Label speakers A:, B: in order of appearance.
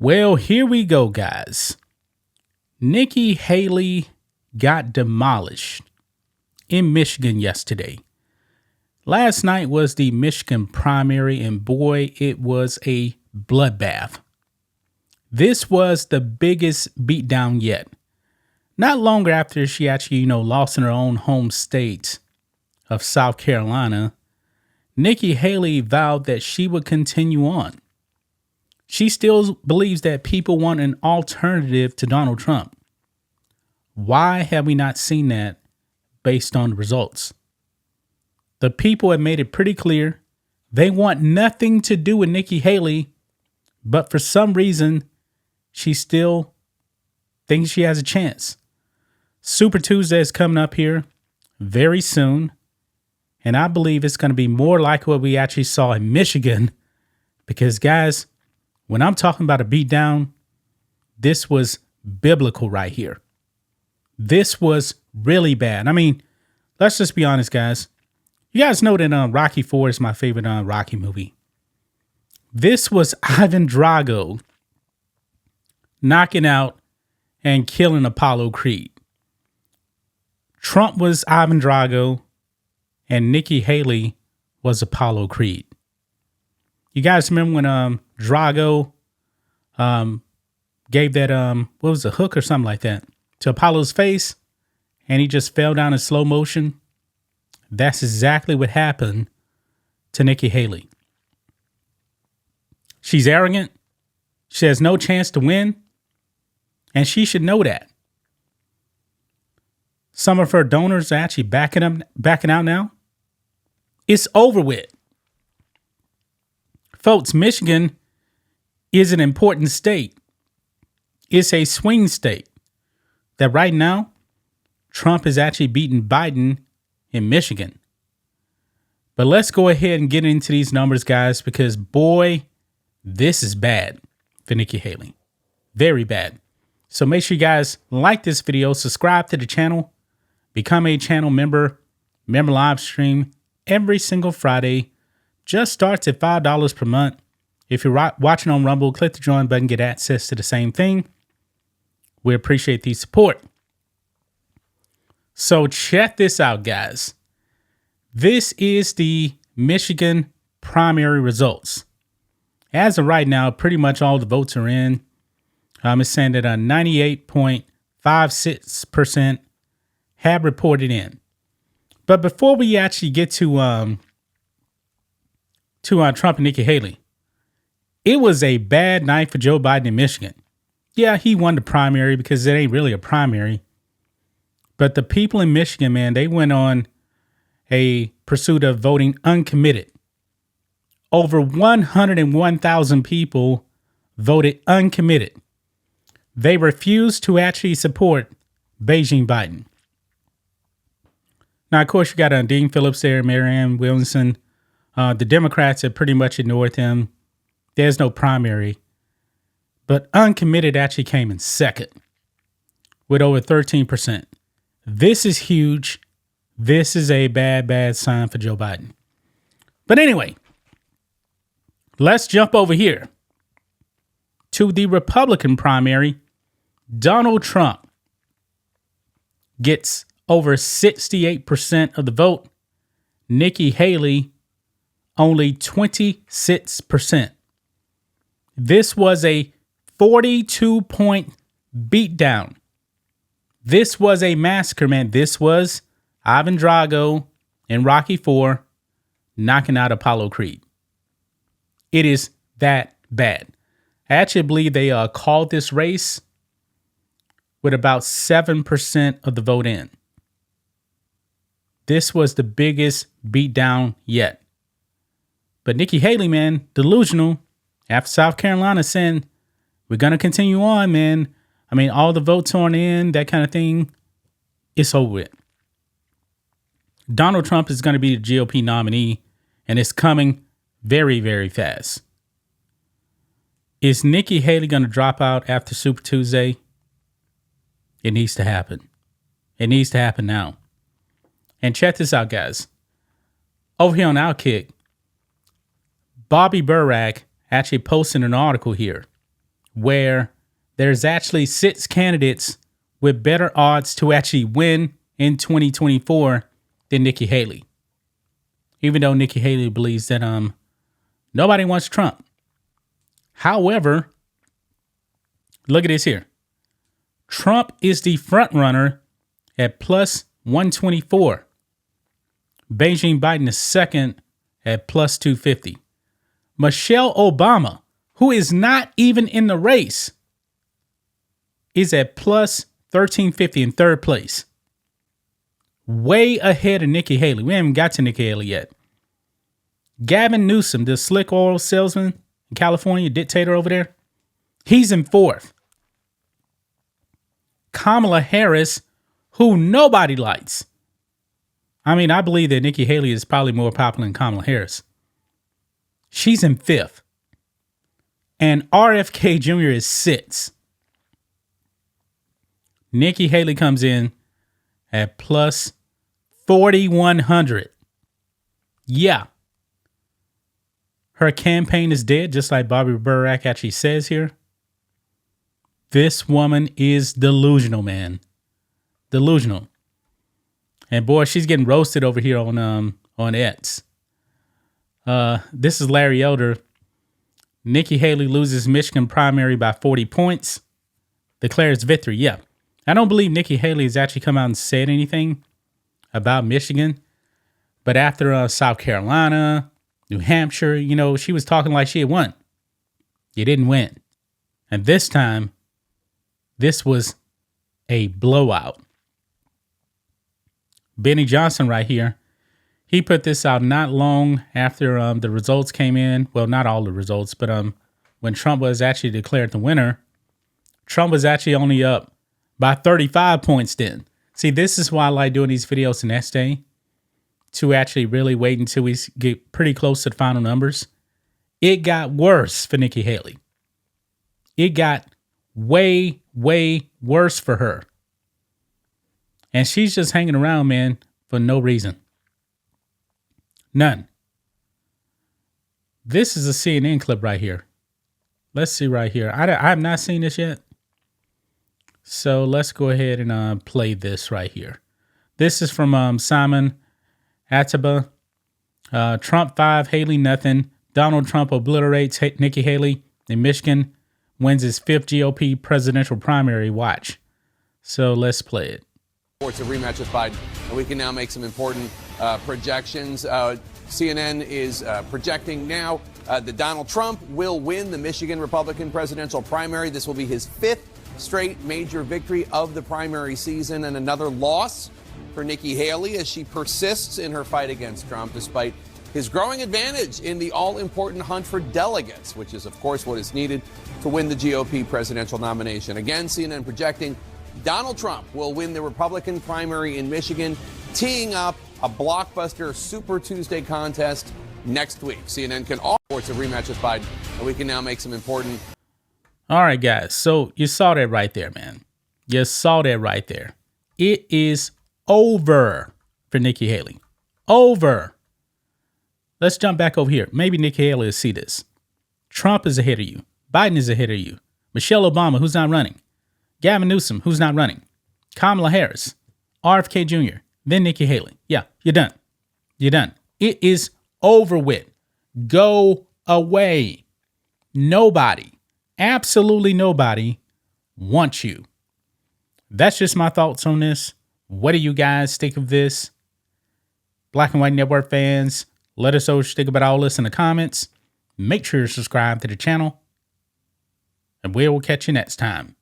A: Well, here we go, guys. Nikki Haley got demolished in Michigan yesterday. Last night was the Michigan primary, and boy, it was a bloodbath. This was the biggest beatdown yet. Not long after she actually, lost in her own home state of South Carolina, Nikki Haley vowed that she would continue on. She still believes that people want an alternative to Donald Trump. Why have we not seen that based on the results? The people have made it pretty clear they want nothing to do with Nikki Haley, but for some reason, she still thinks she has a chance. Super Tuesday is coming up here very soon, and I believe it's going to be more like what we actually saw in Michigan, because, guys, when I'm talking about a beatdown, this was biblical right here. This was really bad. I mean, let's just be honest, guys. You guys know that Rocky IV is my favorite Rocky movie. This was Ivan Drago knocking out and killing Apollo Creed. Trump was Ivan Drago and Nikki Haley was Apollo Creed. You guys remember when Drago gave that, what was it, hook or something like that to Apollo's face, and he just fell down in slow motion? That's exactly what happened to Nikki Haley. She's arrogant. She has no chance to win, and she should know that. Some of her donors are actually backing out now. It's over with. Folks, Michigan is an important state. It's a swing state that right now Trump is actually beating Biden in Michigan. But let's go ahead and get into these numbers, guys, because boy, this is bad for Nikki Haley. Very bad. So make sure you guys like this video, subscribe to the channel, become a channel member. Member live stream every single Friday. Just starts at $5 per month. If you're watching on Rumble, click the join button, get access to the same thing. We appreciate the support. So check this out, guys. This is the Michigan primary results. As of right now, pretty much all the votes are in. It's saying that 98.56% have reported in. But before we actually get to Trump and Nikki Haley, it was a bad night for Joe Biden in Michigan. Yeah, he won the primary because it ain't really a primary. But the people in Michigan, man, they went on a pursuit of voting uncommitted. Over 101,000 people voted uncommitted. They refused to actually support Beijing Biden. Now, of course, you got Dean Phillips there, Marianne Williamson. The Democrats have pretty much ignored him. There's no primary. But uncommitted actually came in second with over 13%. This is huge. This is a bad, bad sign for Joe Biden. But anyway, let's jump over here to the Republican primary. Donald Trump gets over 68% of the vote. Nikki Haley, only 26%. This was a 42-point beatdown. This was a massacre, man. This was Ivan Drago and Rocky IV knocking out Apollo Creed. It is that bad. I actually believe they called this race with about 7% of the vote in. This was the biggest beatdown yet. But Nikki Haley, man, delusional. After South Carolina saying, we're going to continue on, man. I mean, all the votes on in, that kind of thing. It's over with. Donald Trump is going to be the GOP nominee, and it's coming very, very fast. Is Nikki Haley going to drop out after Super Tuesday? It needs to happen. It needs to happen now. And check this out, guys. Over here on Outkick, Bobby Burack actually posted an article here where there's actually 6 candidates with better odds to actually win in 2024 than Nikki Haley. Even though Nikki Haley believes that nobody wants Trump. However, look at this here. Trump is the front runner at plus 124. Beijing Biden is second at plus 250. Michelle Obama, who is not even in the race, is at plus 1350 in third place. Way ahead of Nikki Haley. We haven't got to Nikki Haley yet. Gavin Newsom, the slick oil salesman in California, dictator over there, he's in fourth. Kamala Harris, who nobody likes. I mean, I believe that Nikki Haley is probably more popular than Kamala Harris. She's in fifth. And RFK Jr. is sixth. Nikki Haley comes in at plus 4,100. Yeah. Her campaign is dead, just like Bobby Burack actually says here. This woman is delusional, man. Delusional. And boy, she's getting roasted over here on X. This is Larry Elder. Nikki Haley loses Michigan primary by 40 points. Declares victory. Yeah. I don't believe Nikki Haley has actually come out and said anything about Michigan. But after South Carolina, New Hampshire, she was talking like she had won. You didn't win. And this time, this was a blowout. Benny Johnson right here. He put this out not long after the results came in. Well, not all the results, but when Trump was actually declared the winner, Trump was actually only up by 35 points then. See, this is why I like doing these videos the next day, to actually really wait until we get pretty close to the final numbers. It got worse for Nikki Haley. It got way, way worse for her. And she's just hanging around, man, for no reason. None. This is a CNN clip right here. Let's see right here. I have not seen this yet. So let's go ahead and play this right here. This is from Simon Ataba. Trump 5, Haley nothing. Donald Trump obliterates Nikki Haley in Michigan. Wins his 5th GOP presidential primary. Watch. So let's play it.
B: It's a rematch with Biden, and we can now make some important projections. CNN is projecting now that Donald Trump will win the Michigan Republican presidential primary. This will be his 5th straight major victory of the primary season, and another loss for Nikki Haley as she persists in her fight against Trump, despite his growing advantage in the all-important hunt for delegates, which is, of course, what is needed to win the GOP presidential nomination. Again, CNN projecting Donald Trump will win the Republican primary in Michigan, teeing up a blockbuster Super Tuesday contest next week. CNN can all reports a rematch with Biden, and we can now make some important.
A: All right, guys. So you saw that right there, man. You saw that right there. It is over for Nikki Haley. Over. Let's jump back over here. Maybe Nikki Haley will see this. Trump is ahead of you. Biden is ahead of you. Michelle Obama, who's not running. Gavin Newsom, who's not running. Kamala Harris. RFK Jr. Then Nikki Haley. Yeah, you're done. You're done. It is over with. Go away. Nobody, absolutely nobody wants you. That's just my thoughts on this. What do you guys think of this? Black and White Network fans, let us know what you think about all this in the comments. Make sure to subscribe to the channel. And we will catch you next time.